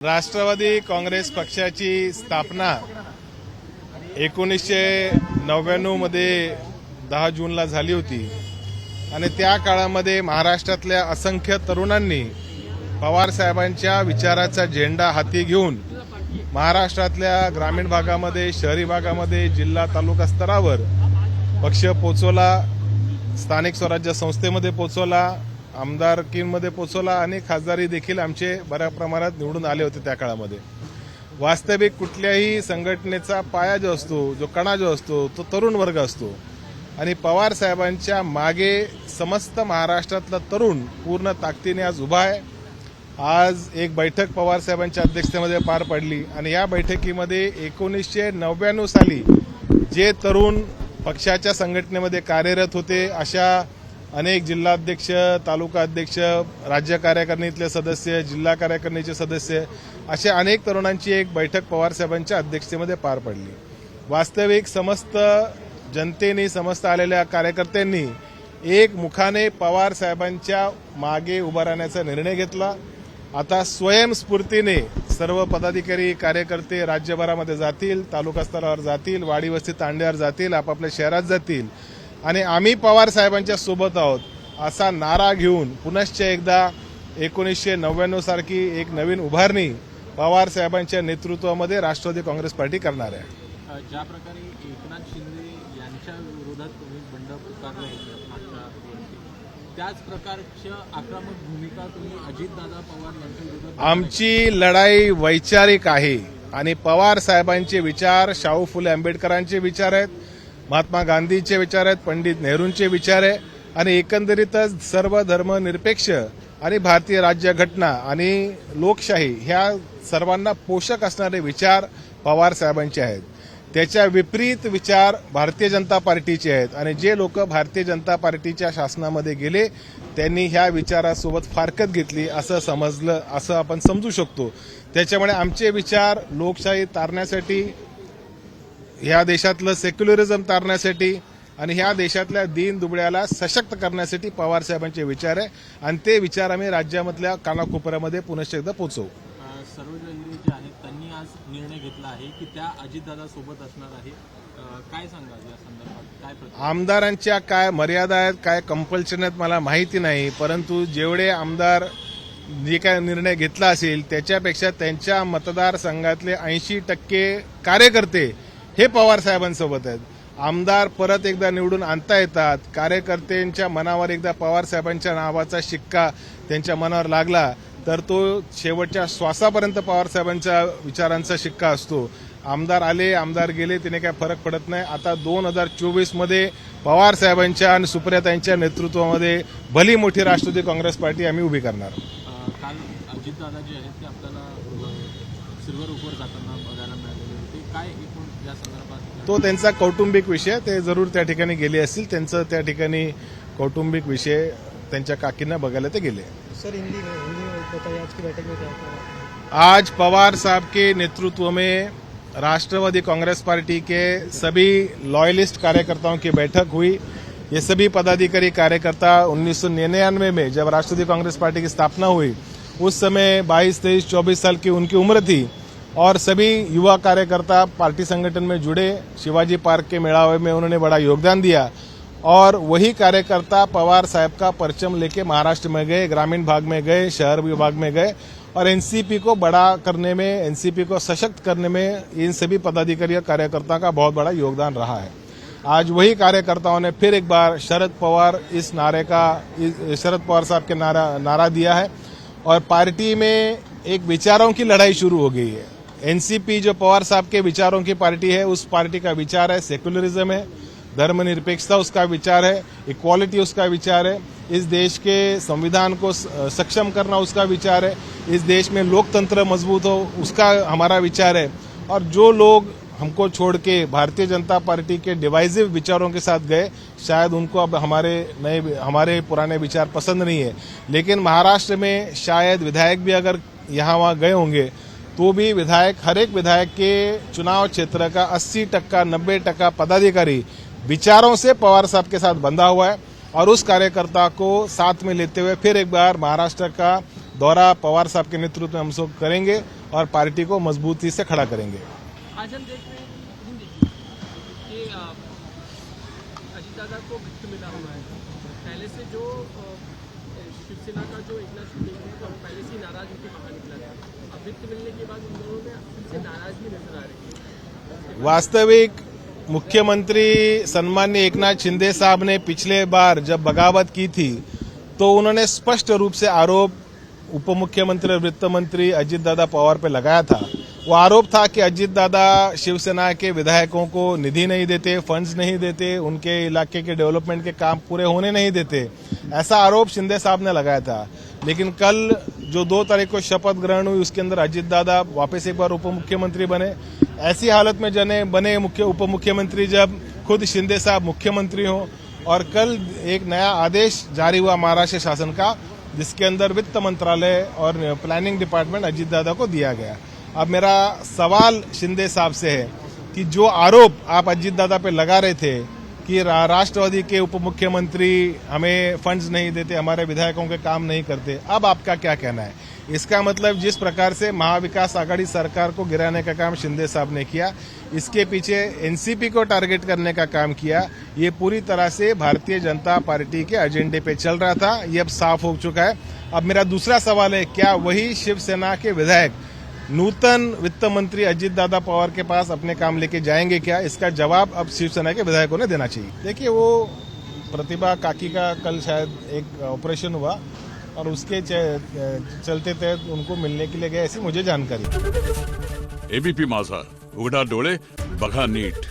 राष्ट्रवादी काँग्रेस पक्षाची स्थापना 1999 मध्ये 10 जूनला झाली होती आणि त्या काळामध्ये महाराष्ट्रातल्या असंख्य तरुणांनी पवार साहेबांच्या विचाराचा झेंडा हाती घेऊन महाराष्ट्रातल्या ग्रामीण भागामध्ये, शहरी भागामध्ये, जिल्हा तालुका स्तरावर पक्ष पोचवला, स्थानिक स्वराज्य संस्थेमध्ये पोचवला, आमदारकीमध्ये पोचवला आणि खासदारी देखील आमचे बऱ्या प्रमाणात निवडून आले होते त्या काळामध्ये. वास्तविक कुठल्याही संघटनेचा पाया जो असतो, जो कणा जो असतो, तो तरुण वर्ग असतो आणि पवार साहेबांच्या मागे समस्त महाराष्ट्रातला तरुण पूर्ण ताकदीने आज उभा आहे. आज एक बैठक पवार साहेबांच्या अध्यक्षतेमध्ये पार पडली आणि या बैठकीमध्ये 1999 साली जे तरुण पक्षाच्या संघटनेमध्ये कार्यरत होते अशा अनेक जिल्हाध्यक्ष, तालुका अध्यक्ष, राज्य कार्यकारिणीतले सदस्य, जिल्हा कार्यकारिणीचे सदस्य अशा अनेक तरुणांची एक बैठक पवार साहेबांच्या अध्यक्षतेमध्ये पार पडली. वास्तविक समस्त जनतेने, समस्त आलेल्या कार्यकर्त्यांनी एक मुखाने पवार साहेबांच्या मागे उभा राहण्याचा निर्णय घेतला. आता स्वयंस्फूर्तीने सर्व पदाधिकारी, कार्यकर्ते राज्यभरामध्ये जातील, तालुका स्तरावर जातील, वाडी वस्ती तांड्यावर जातील, आपापल्या शहरात जातील आणि आम्ही पवार साहेबांच्या सोबत आहोत असा नारा घेऊन पुनश्च एकदा 1999 सारखी एक नवीन उभारणी पवार साहेबांच्या नेतृत्वामध्ये राष्ट्रवादी काँग्रेस पार्टी करणार आहे. ज्या प्रकारे एकनाथ शिंदे यांच्या विरोधात तुम्ही बंड पुकारलं होतं मागच्या वर्षी, त्याच प्रकारच्या आक्रमक भूमिका तुम्ही अजितदादा पवार यांच्या विरोधात. आमची लढाई वैचारिक आहे आणि पवार साहेबांचे विचार शाहू फुले आंबेडकरांचे विचार आहेत, महात्मा गांधीचे विचार आहेत, पंडित नेहरूंचे विचार आहे आणि एकंदरीतच सर्व धर्मनिरपेक्ष आणि भारतीय राज्यघटना आणि लोकशाही ह्या सर्वांना पोषक असणारे विचार पवार साहेबांचे आहेत. त्याच्या विपरीत विचार भारतीय जनता पार्टीचे आहेत आणि जे लोक भारतीय जनता पार्टीच्या शासनामध्ये गेले त्यांनी ह्या विचारासोबत फारकत घेतली असं समजलं, असं आपण समजू शकतो. त्याच्यामुळे आमचे विचार लोकशाही तारण्यासाठी, ह्या देशातलं सेक्युलरिझम तारण्यासाठी आणि ह्या देशातल्या दीन दुबळ्याला सशक्त करण्यासाठी पवार साहेबांचे विचार आहे आणि ते विचार आम्ही राज्यामधल्या कानाकोपऱ्यामध्ये पुनश्च एकदा पोहोचवू. सर्वदलीय जे आहेत त्यांनी आज निर्णय घेतला आहे की त्या अजितदादा सोबत असणार आहे. काय सांगाल या संदर्भात? काय आमदारांच्या काय मर्यादा आहेत, काय कंपल्शन आहेत मला माहिती नाही, परंतु जेवढे आमदार जे काय निर्णय घेतला असेल त्याच्यापेक्षा त्यांच्या मतदारसंघातले 80% कार्यकर्ते हे पवार साहेबांसोबत आहेत. आमदार परत एकदा निवडून आणता येतात. कार्यकर्त्यांच्या मनावर एकदा पवार साहेबांच्या नावाचा शिक्का त्यांच्या मनावर लागला तर तो शेवटच्या श्वासापर्यंत पवार साहेबांच्या विचारांचा शिक्का असतो. आमदार आले, आमदार गेले, तिने काय फरक पडत नाही. आता 2024 मध्ये पवार साहेबांच्या आणि सुप्रियाताईंच्या नेतृत्वामध्ये भली मोठी राष्ट्रवादी काँग्रेस पार्टी आम्ही उभी करणार. काल अजितदादा जे आहेत ते आपल्याला सिल्वर ओकवर जाताना बघायला मिळालेले होते. काय एकूण या संदर्भात? तो त्यांचा कौटुंबिक विषय, ते जरूर त्या ठिकाणी गेले असतील. त्यांचं त्या ठिकाणी कौटुंबिक विषय त्यांच्या काकींना बघायला ते गेले. सर हिंदी में बताइए आज की बैठक में क्या हुआ? आज पवार साहब के नेतृत्व में राष्ट्रवादी कांग्रेस पार्टी के सभी लॉयलिस्ट कार्यकर्ताओं की बैठक हुई. ये सभी पदाधिकारी कार्यकर्ता 1999 में जब राष्ट्रवादी कांग्रेस पार्टी की स्थापना हुई उस समय 22, 23, 24 साल की उनकी उम्र थी और सभी युवा कार्यकर्ता पार्टी संगठन में जुड़े. शिवाजी पार्क के मेळावे में उन्होंने बड़ा योगदान दिया और वही कार्यकर्ता पवार साहब का परचम लेके महाराष्ट्र में गए, ग्रामीण भाग में गए, शहर विभाग में गए और एनसीपी को बड़ा करने में, एनसीपी को सशक्त करने में इन सभी पदाधिकारी और कार्यकर्ताओं का बहुत बड़ा योगदान रहा है. आज वही कार्यकर्ताओं ने फिर एक बार शरद पवार शरद पवार साहब के नारा दिया है और पार्टी में एक विचारों की लड़ाई शुरू हो गई है. एनसीपी जो पवार साहब के विचारों की पार्टी है, उस पार्टी का विचार है सेक्युलरिज्म है, धर्मनिरपेक्षता उसका विचार है, इक्वालिटी उसका विचार है, इस देश के संविधान को सक्षम करना उसका विचार है, इस देश में लोकतंत्र मजबूत हो उसका हमारा विचार है. और जो लोग हमको छोड़ के भारतीय जनता पार्टी के डिवाइसिव विचारों के साथ गए शायद उनको अब हमारे पुराने विचार पसंद नहीं है. लेकिन महाराष्ट्र में शायद विधायक भी अगर यहाँ वहाँ गए होंगे तो भी हर एक विधायक के चुनाव क्षेत्र का 80%, 90% पदाधिकारी विचारों से पवार साहब के साथ बंधा हुआ है और उस कार्यकर्ता को साथ में लेते हुए फिर एक बार महाराष्ट्र का दौरा पवार साहब के नेतृत्व में हम सब करेंगे और पार्टी को मजबूती से खड़ा करेंगे। आज हम देख रहे हैं कि अजीतदादा को गिफ्ट मिला हुआ है। पहले से जो शिवसेना का जो एकनाथ शिंदे है वो पहले से नाराज होकर बाहर निकला था। अब वित्त मिलने के बाद उन दोनों में फिर से नाराजगी नजर आ रही है। वास्तविक मुख्यमंत्री सम्मान्य एकनाथ शिंदे साहब ने पिछले बार जब बगावत की थी तो उन्होंने स्पष्ट रूप से आरोप उप मुख्यमंत्री और वित्त मंत्री अजीत दादा पवार पे लगाया था। वो आरोप था कि अजीत दादा शिवसेना के विधायकों को निधि नहीं देते, फंड्स नहीं देते, उनके इलाके के डेवलपमेंट के काम पूरे होने नहीं देते। ऐसा आरोप शिंदे साहब ने लगाया था। लेकिन कल जो 2 तारीख को शपथ ग्रहण हुई उसके अंदर अजीत दादा वापस एक बार उप मुख्यमंत्री बने। ऐसी हालत में बने उप मुख्यमंत्री जब खुद शिंदे साहब मुख्यमंत्री हो, और कल एक नया आदेश जारी हुआ महाराष्ट्र शासन का जिसके अंदर वित्त मंत्रालय और प्लानिंग डिपार्टमेंट अजीत दादा को दिया गया। अब मेरा सवाल शिंदे साहब से है कि जो आरोप आप अजीत दादा पे लगा रहे थे कि राष्ट्रवादी के उप मुख्यमंत्री हमें फंड्स नहीं देते, हमारे विधायकों के काम नहीं करते, अब आपका क्या कहना है? इसका मतलब जिस प्रकार से महाविकास आघाड़ी सरकार को गिराने का काम शिंदे साहब ने किया, इसके पीछे एनसीपी को टारगेट करने का काम किया, ये पूरी तरह से भारतीय जनता पार्टी के एजेंडे पे चल रहा था। ये अब साफ हो चुका है। अब मेरा दूसरा सवाल है, क्या वही शिवसेना के विधायक नूतन वित्त मंत्री अजीत दादा पवार के पास अपने काम लेके जाएंगे क्या? इसका जवाब अब शिवसेना के विधायकों ने देना चाहिए। देखिए, वो प्रतिभा काकी का कल शायद एक ऑपरेशन हुआ और उसके चलते तहत उनको मिलने के लिए गए, ऐसी मुझे जानकारी। एबीपी माझा, उघडा डोळे बघा नीट।